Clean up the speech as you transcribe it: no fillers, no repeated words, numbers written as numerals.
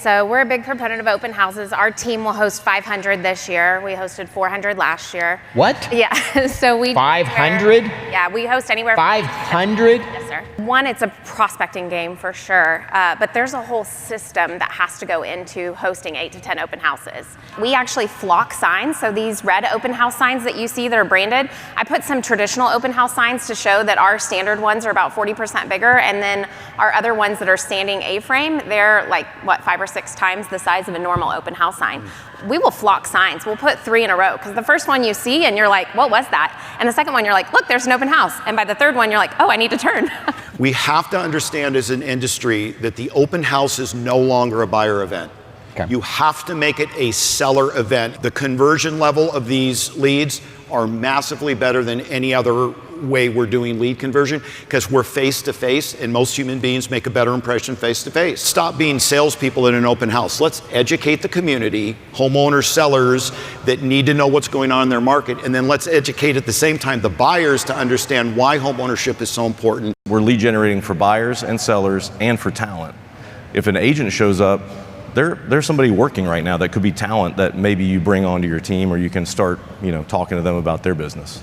So we're a big proponent of open houses. Our team will host 500 this year. We hosted 400 last year. What? Yeah, so we 500? Yeah, we host anywhere. 500? Yes, sir. One, it's a prospecting game for sure, but there's a whole system that has to go into hosting 8 to 10 open houses. We actually flock signs, so these red open house signs that you see that are branded, I put some traditional open house signs to show that our standard ones are about 40% bigger, and then our other ones that are standing A-frame, they're like, what, 5 or 6 times the size of a normal open house sign. We will flock signs. We'll put 3 in a row, because the first one you see and you're like, what was that? And the second one you're like, look, there's an open house. And by the third one you're like, oh, I need to turn. We have to understand as an industry that the open house is no longer a buyer event. Okay. You have to make it a seller event. The conversion level of these leads are massively better than any other way we're doing lead conversion, because we're face to face, and most human beings make a better impression face to face. Stop being salespeople in an open house. Let's educate the community, homeowners, sellers that need to know what's going on in their market, and then let's educate at the same time the buyers to understand why homeownership is so important. We're lead generating for buyers and sellers and for talent. If an agent shows up, there's somebody working right now that could be talent that maybe you bring onto your team, or you can start, talking to them about their business.